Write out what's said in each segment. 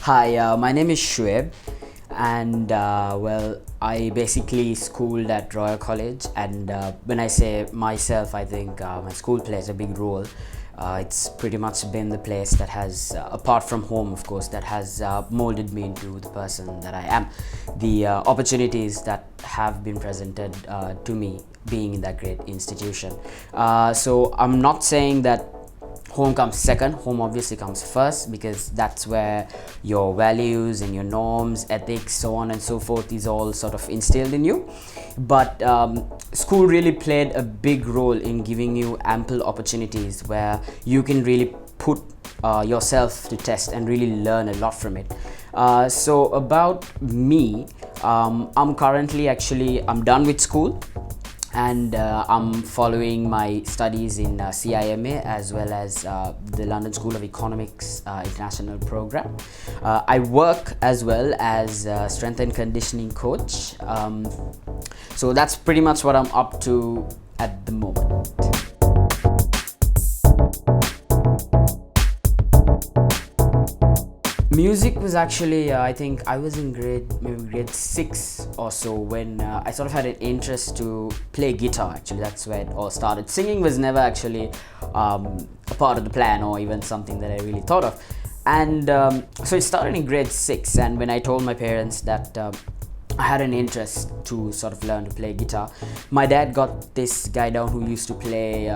Hi, my name is Shuaib, and I basically schooled at Royal College. And when I say myself, I think my school plays a big role. It's pretty much been the place that has, apart from home, of course, that has molded me into the person that I am. The opportunities that have been presented to me being in that great institution. So I'm not saying that home comes second. Home obviously comes first, because that's where your values and your norms, ethics, so on and so forth is all sort of instilled in you. But school really played a big role in giving you ample opportunities where you can really put yourself to test and really learn a lot from it. So about me, I'm done with school, and I'm following my studies in CIMA as well as the London School of Economics International Program. I work as well as a strength and conditioning coach. So that's pretty much what I'm up to at the moment. Music was actually, I think I was in maybe grade 6 or so, when I sort of had an interest to play guitar. Actually, that's where it all started. Singing was never actually a part of the plan or even something that I really thought of. And so it started in grade 6, and when I told my parents that I had an interest to sort of learn to play guitar, my dad got this guy down who used to play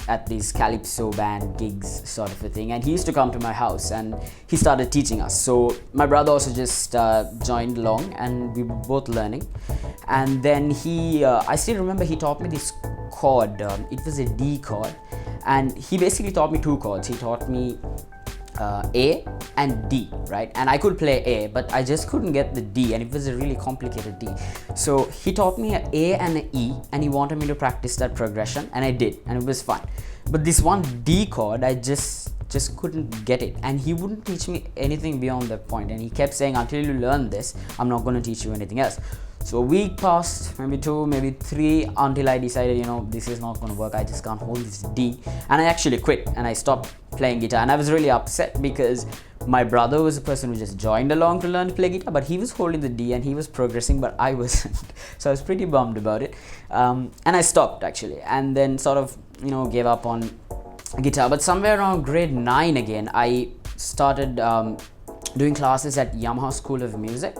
at these calypso band gigs, sort of a thing, and he used to come to my house and he started teaching us. So my brother also just joined along, and we were both learning. And then I still remember he taught me this chord. It was a D chord, and he basically taught me two chords. He taught me A and D, right? And I could play A, but I just couldn't get the D, and it was a really complicated D. So he taught me an A and an E, and he wanted me to practice that progression, and I did, and it was fun. But this one D chord, I just couldn't get it, and he wouldn't teach me anything beyond that point, and he kept saying, until you learn this, I'm not going to teach you anything else. So a week passed, maybe 2, maybe 3, until I decided, this is not going to work. I just can't hold this D. And I actually quit, and I stopped playing guitar. And I was really upset, because my brother was a person who just joined along to learn to play guitar, but he was holding the D and he was progressing, but I wasn't. So I was pretty bummed about it. And I stopped, actually, and then sort of, gave up on guitar. But somewhere around grade 9 again, I started doing classes at Yamaha School of Music.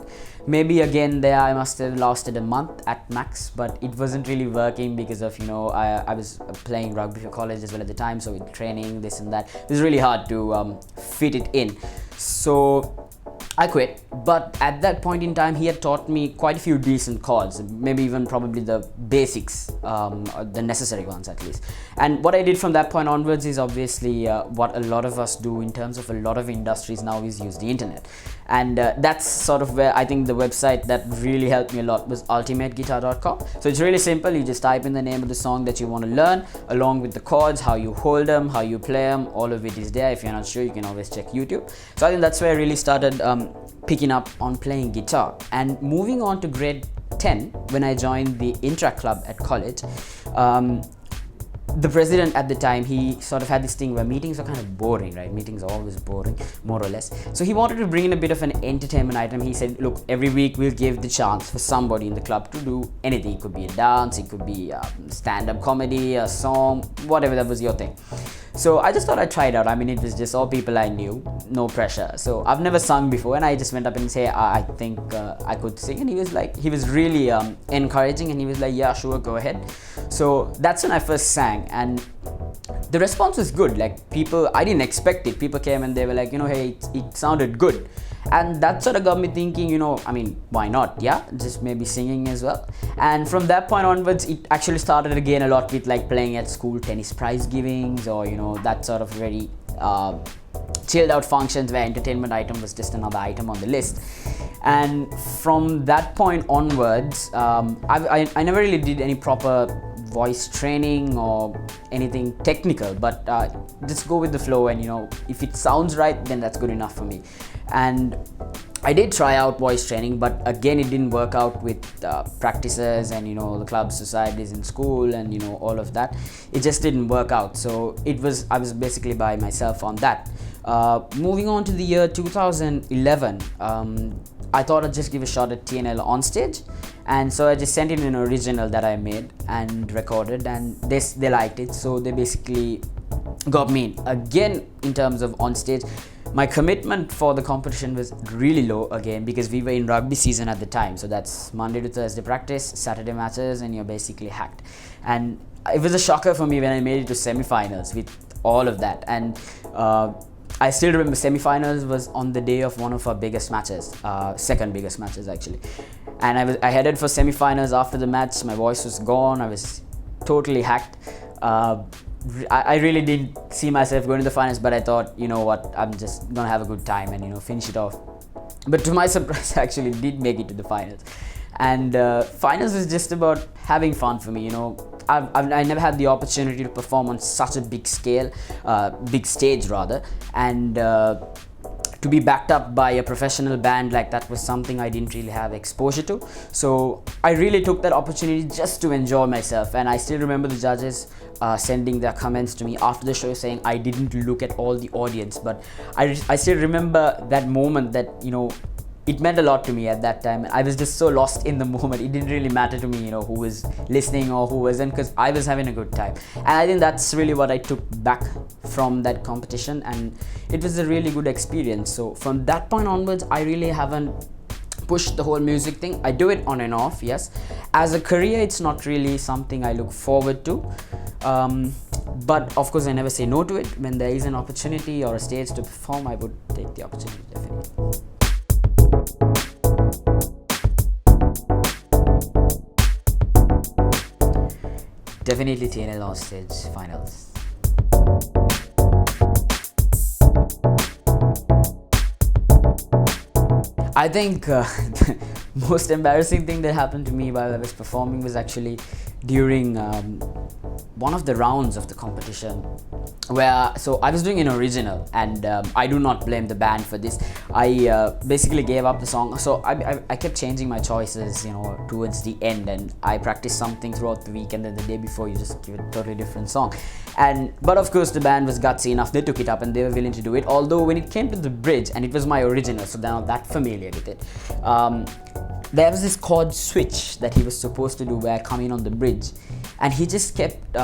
Maybe again there I must have lasted a month at max, but it wasn't really working because of, I was playing rugby for college as well at the time, so with training, this and that, it was really hard to fit it in. So I quit. But at that point in time, he had taught me quite a few decent chords, maybe even probably the basics, the necessary ones at least. And what I did from that point onwards is obviously what a lot of us do in terms of a lot of industries now, is use the internet. And that's sort of where I think the website that really helped me a lot was ultimateguitar.com. So it's really simple. You just type in the name of the song that you want to learn, along with the chords, how you hold them, how you play them, all of it is there. If you're not sure, you can always check YouTube. So I think that's where I really started picking up on playing guitar. And moving on to grade 10, when I joined the intra club at college, the president at the time, he sort of had this thing where meetings are kind of boring, right? Meetings are always boring, more or less. So he wanted to bring in a bit of an entertainment item. He said, look, every week we'll give the chance for somebody in the club to do anything. It could be a dance, it could be stand-up comedy, a song, whatever that was your thing. So I just thought I'd try it out. I mean, it was just all people I knew, no pressure. So I've never sung before, and I just went up and said, I think I could sing. And he was really encouraging, and he was like, yeah, sure, go ahead. So that's when I first sang, and the response was good. Like, people, I didn't expect it. People came and they were like, hey, it sounded good. And that sort of got me thinking, I mean, why not? Yeah, just maybe singing as well. And from that point onwards, it actually started again a lot with like playing at school tennis prize givings, or, that sort of very chilled out functions where entertainment item was just another item on the list. And from that point onwards, I never really did any proper voice training or anything technical, but just go with the flow, and if it sounds right, then that's good enough for me. And I did try out voice training, but again it didn't work out with practices and the club societies in school and all of that. It just didn't work out. So I was basically by myself on that. Moving on to the year 2011, I thought I'd just give a shot at TNL on stage, and so I just sent in an original that I made and recorded, and they liked it, so they basically got me in. Again, in terms of on stage, my commitment for the competition was really low again, because we were in rugby season at the time, so that's Monday to Thursday practice, Saturday matches, and you're basically hacked. And it was a shocker for me when I made it to semi-finals with all of that. And I still remember semi-finals was on the day of one of our biggest matches, second biggest matches actually. And I headed for semi-finals. After the match, my voice was gone, I was totally hacked. I really didn't see myself going to the finals, but I thought, you know what, I'm just gonna have a good time and, you know, finish it off. But to my surprise, I actually did make it to the finals. And finals was just about having fun for me, you know. I never had the opportunity to perform on such a big scale, big stage rather, and to be backed up by a professional band like that was something I didn't really have exposure to. So I really took that opportunity just to enjoy myself. And I still remember the judges sending their comments to me after the show saying I didn't look at all the audience, but I still remember that moment that, you know, it meant a lot to me at that time. I was just so lost in the moment. It didn't really matter to me, you know, who was listening or who wasn't, because I was having a good time. And I think that's really what I took back from that competition, and it was a really good experience. So from that point onwards, I really haven't pushed the whole music thing. I do it on and off, yes. As a career, it's not really something I look forward to. But of course, I never say no to it. When there is an opportunity or a stage to perform, I would take the opportunity, definitely. Definitely TNL on stage finals. I think the most embarrassing thing that happened to me while I was performing was actually during one of the rounds of the competition, where so I was doing an original, and I do not blame the band for this. I basically gave up the song, so I kept changing my choices, you know, towards the end, and I practiced something throughout the week, and then the day before you just give a totally different song. But of course the band was gutsy enough, they took it up and they were willing to do it, although when it came to the bridge, and it was my original, so they're not that familiar with it, there was this chord switch that he was supposed to do where I come in on the bridge, and he just kept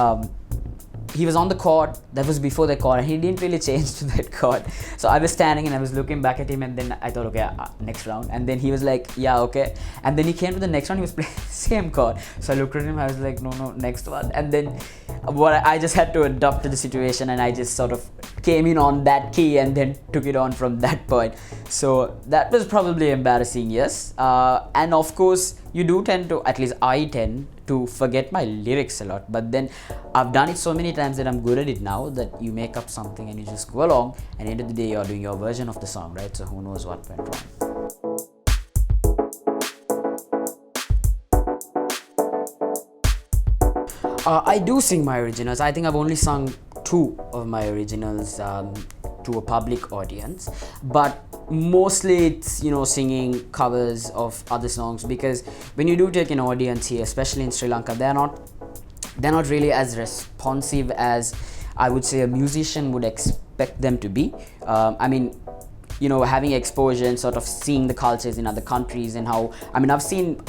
he was on the chord that was before the chord, and he didn't really change to that chord. So I was standing and I was looking back at him, and then I thought, okay, next round. And then he was like, yeah, okay. And then he came to the next round, he was playing the same chord. So I looked at him, I was like, no, next one. And then I just had to adapt to the situation, and I just sort of came in on that key and then took it on from that point. So that was probably embarrassing, yes. And of course, you do tend to, at least I tend to forget my lyrics a lot, but then I've done it so many times that I'm good at it now, that you make up something and you just go along, and at the end of the day you're doing your version of the song, right? So who knows what went wrong. I do sing my originals. I think I've only sung 2 of my originals to a public audience, but mostly it's, you know, singing covers of other songs, because when you do take an audience here, especially in Sri Lanka, they're not really as responsive as I would say a musician would expect them to be. I mean, you know, having exposure and sort of seeing the cultures in other countries, and how, I mean, I've seen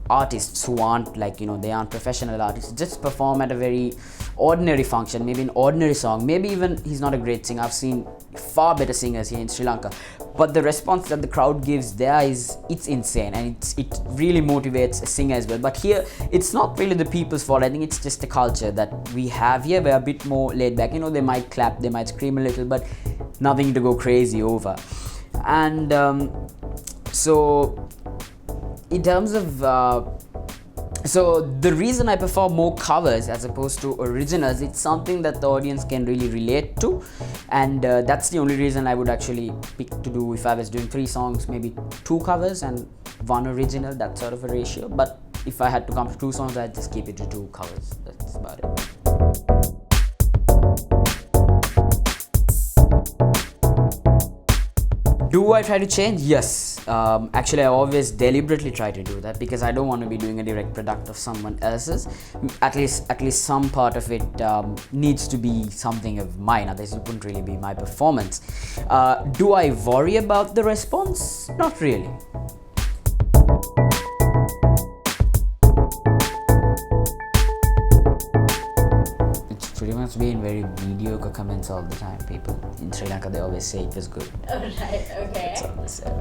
artists who aren't like, you know, they aren't professional artists, just perform at a very ordinary function, maybe an ordinary song, maybe even he's not a great singer. I've seen far better singers here in Sri Lanka, but the response that the crowd gives there it's insane, and it really motivates a singer as well. But here it's not really the people's fault. I think it's just the culture that we have here. We're a bit more laid back, you know, they might clap, they might scream a little, but nothing to go crazy over. And so in terms of so the reason I perform more covers as opposed to originals, it's something that the audience can really relate to, and that's the only reason I would actually pick to do, if I was doing 3 songs, maybe 2 covers and 1 original, that sort of a ratio. But if I had to come to 2 songs, I'd just keep it to 2 covers. That's about it. Do I try to change? Yes. Actually, I always deliberately try to do that because I don't want to be doing a direct product of someone else's. At least some part of it needs to be something of mine. Otherwise, it wouldn't really be my performance. Do I worry about the response? Not really. It's pretty much been very mediocre comments all the time. People in Sri Lanka, they always say it was good. Alright, okay. That's all they say.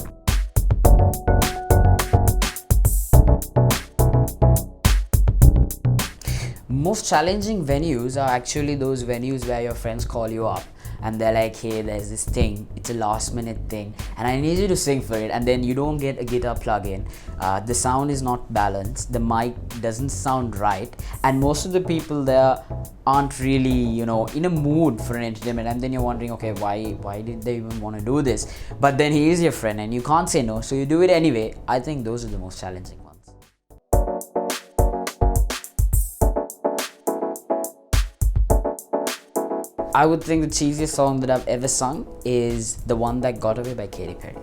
Most challenging venues are actually those venues where your friends call you up and they're like, hey, there's this thing, it's a last minute thing and I need you to sing for it, and then you don't get a guitar plug-in, the sound is not balanced, the mic doesn't sound right, and most of the people there aren't really, in a mood for an entertainment, and then you're wondering, okay, why did they even want to do this? But then he is your friend and you can't say no, so you do it anyway. I think those are the most challenging ones. I would think the cheesiest song that I've ever sung is The One That Got Away by Katy Perry.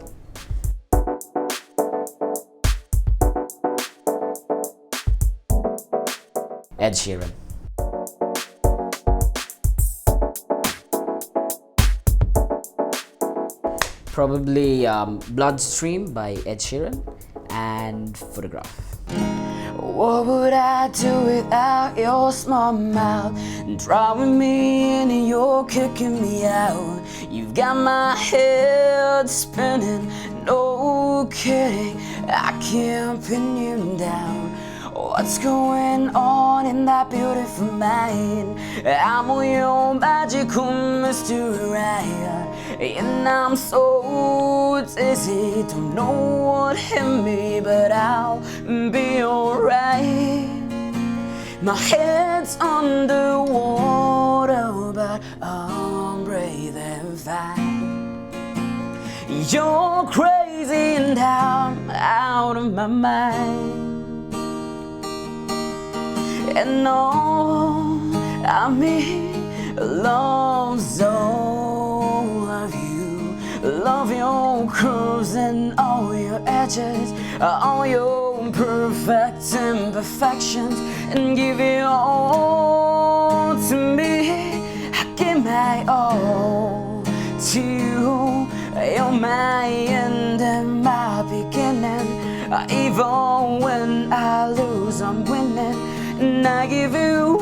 Ed Sheeran. Probably Bloodstream by Ed Sheeran and Photograph. What would I do without your small mouth? Drawing me in and you're kicking me out. You've got my head spinning, no kidding, I can't pin you down. What's going on in that beautiful mind? I'm on your magical mystery ride, and I'm so dizzy, don't know what hit me, but I'll be alright. My head's underwater, but I'm breathing fine. You're crazy and I'm out of my mind. And no, I mean, love's all of you. Love your curves and all your edges, all your perfect imperfections, and give it all to me. I give my all to you. You're my end and my beginning. Even when I lose, I'm winning. And I give you